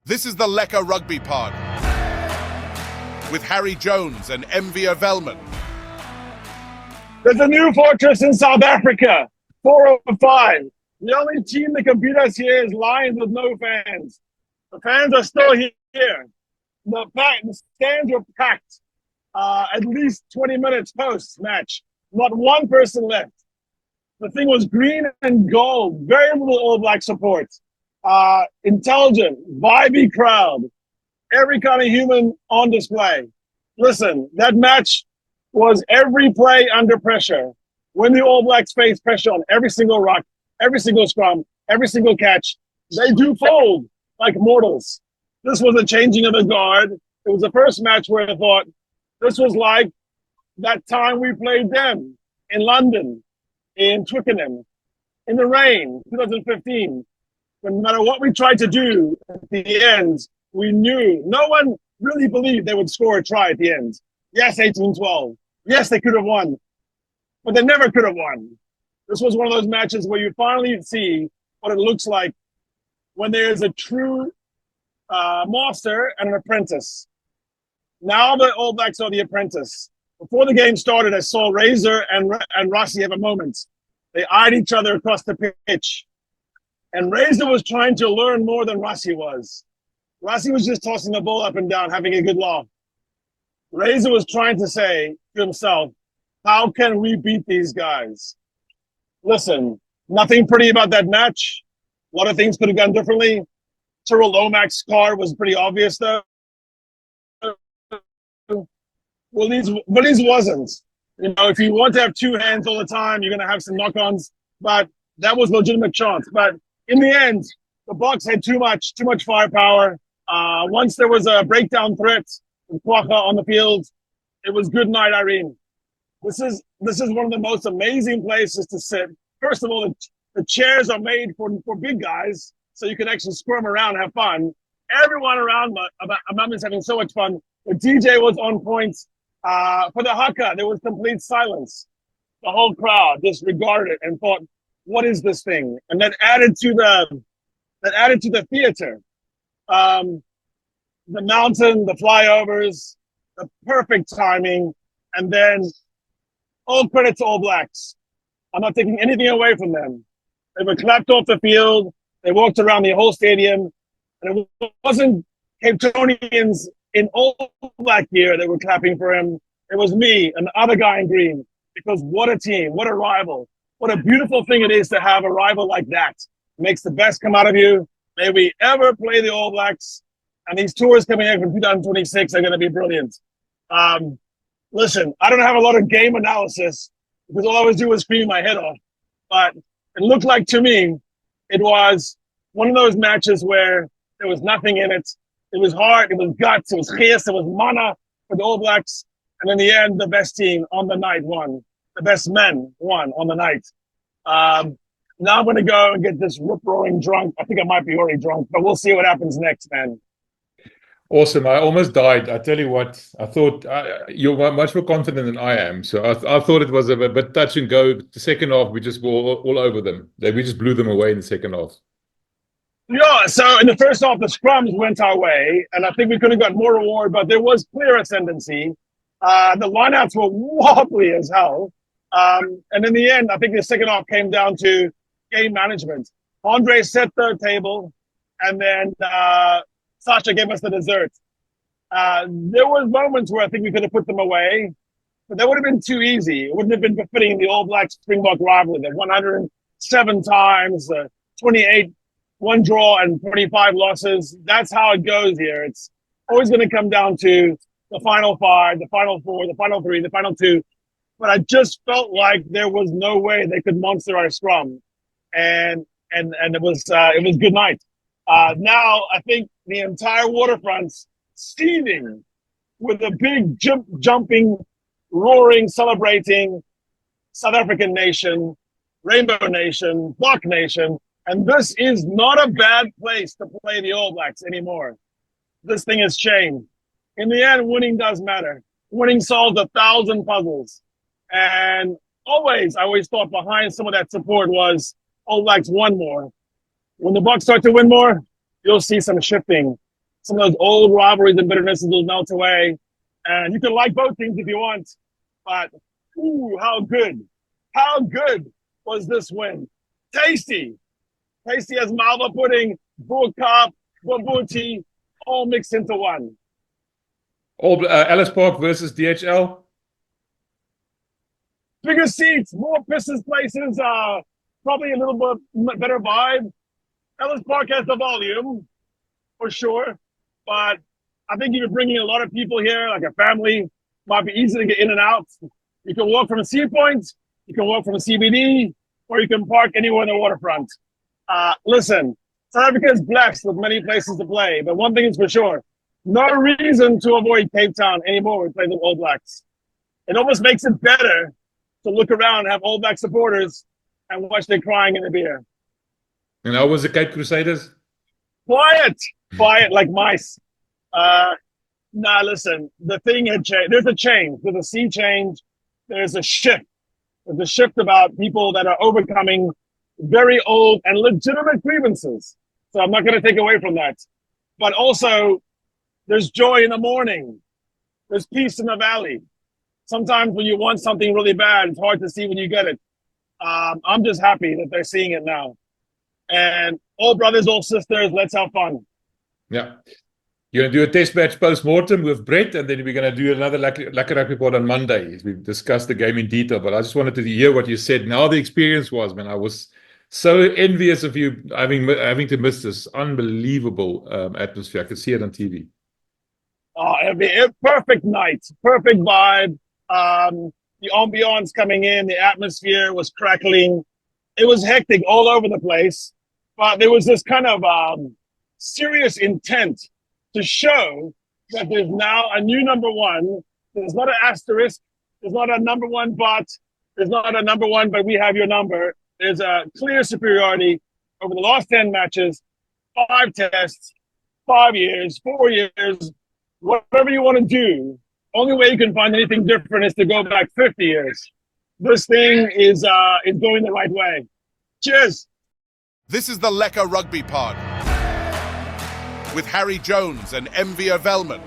This is the Lekker Rugby Pod with Harry Jones and MV Welman. There's a new fortress in South Africa, 405. The only team that can beat us here is Lions with no fans. The fans are still here. The stands were packed at least 20 minutes post-match. Not one person left. The thing was green and gold, very little All Black support. Intelligent, vibey crowd, every kind of human on display. Listen, that match was every play under pressure. When the All Blacks face pressure on every single ruck, every single scrum, every single catch, they do fold like mortals. This was a changing of the guard. It was the first match where I thought this was like that time we played them in London, in Twickenham, in the rain, 2015. No matter what we tried to do at the end, we knew no one really believed they would score a try at the end. Yes, 18-12. Yes, they could have won, but they never could have won. This was one of those matches where you finally see what it looks like when there's a true master and an apprentice. Now the All Blacks are the apprentice. Before the game started, I saw Razor and Rossi have a moment. They eyed each other across the pitch. And Razor was trying to learn more than Rossi was. Rossi was just tossing the ball up and down, having a good laugh. Razor was trying to say to himself, how can we beat these guys? Listen, nothing pretty about that match. A lot of things could have gone differently. Tyrrell Lomax's card was pretty obvious, though. Willies wasn't. You know, if you want to have two hands all the time, you're going to have some knock-ons. But that was legitimate chance. But in the end, the Bucks had too much firepower. Once there was a breakdown threat with Kwaka on the field, it was good night, Irene. This is one of the most amazing places to sit. First of all, the chairs are made for big guys, so you can actually squirm around and have fun. Everyone around Amam is having so much fun. The DJ was on point. For the haka, there was complete silence. The whole crowd just regarded it and thought, what is this thing? And that added to the theater. The mountain, the flyovers, the perfect timing, and then all credit to All Blacks. I'm not taking anything away from them. They were clapped off the field. They walked around the whole stadium, and it wasn't Cape Townians in All Black gear that were clapping for him. It was me and the other guy in green, because what a team, what a rival. What a beautiful thing it is to have a rival like that. It makes the best come out of you. May we ever play the All Blacks. And these tours coming in from 2026 are going to be brilliant. Listen, I don't have a lot of game analysis because all I was doing was screaming my head off. But it looked like to me, it was one of those matches where there was nothing in it. It was heart, it was guts, it was geest, it was mana for the All Blacks. And in the end, the best team on the night won. The best men won on the night. Now I'm going to go and get this rip-roaring drunk. I think I might be already drunk, but we'll see what happens next, man. Awesome. I almost died. I tell you what, I thought you're much more confident than I am. So I thought it was a bit touch and go. The second half, we just were all over them. We just blew them away in the second half. Yeah, so in the first half, the scrums went our way, and I think we could have got more reward, but there was clear ascendancy. The lineouts were wobbly as hell. And in the end, I think the second half came down to game management. Andre set the table, and then Sasha gave us the dessert. There were moments where I think we could have put them away, but that would have been too easy. It wouldn't have been befitting the All Black Springbok rivalry. The 107 times, 28 one draw and 25 losses. That's how it goes here. It's always going to come down to the final five, the final four, the final three, the final two. But I just felt like there was no way they could monster our scrum, and it was good night. Now I think the entire waterfront's steaming with a big jumping, roaring, celebrating South African nation, Rainbow Nation, Block Nation, and this is not a bad place to play the All Blacks anymore. This thing has changed. In the end, winning does matter. Winning solves 1,000 puzzles. And I always thought behind some of that support was All Blacks won more. When the Bucks start to win more, you'll see some shifting. some of those old rivalries and bitternesses will melt away. And you can like both teams if you want, but ooh, how good was this win? Tasty as malva pudding, bullcop, babuti, all mixed into one. All Ellis Park versus DHL. Bigger seats, more Pistons places, probably a little bit better vibe. Ellis Park has the volume, for sure, but I think if you're bringing a lot of people here, like a family, might be easy to get in and out. You can walk from a Sea Point, you can walk from a CBD, or you can park anywhere in the waterfront. Listen, South Africa is blessed with many places to play, but one thing is for sure, no reason to avoid Cape Town anymore when we play the All Blacks. It almost makes it better to look around and have All Black supporters and watch them crying in the beer. And how was the Cape Crusaders? Quiet like mice. Nah, listen, the thing had changed. There's a change. There's a sea change. There's a shift. There's a shift about people that are overcoming very old and legitimate grievances. So I'm not going to take away from that. But also, there's joy in the morning. There's peace in the valley. Sometimes when you want something really bad, it's hard to see when you get it. I'm just happy that they're seeing it now. And all brothers, all sisters, let's have fun. Yeah. You're going to do a test match post-mortem with Brett, and then we're going to do another Lekker Rugby Pod on Monday. We've discussed the game in detail, but I just wanted to hear what you said and how the experience was, man. I was so envious of you having to miss this unbelievable atmosphere. I could see it on TV. Oh, it'd be a perfect night, perfect vibe. The ambiance coming in, the atmosphere was crackling. It was hectic all over the place, but there was this kind of serious intent to show that there's now a new number one. There's not an asterisk. There's not a number one, but there's not a number one, but we have your number. There's a clear superiority over the last 10 matches, 5 tests, 5 years, 4 years, whatever you want to do. Only way you can find anything different is to go back 50 years. This thing is going the right way. Cheers. This is the Lekker Rugby Pod with Harry Jones and Welman.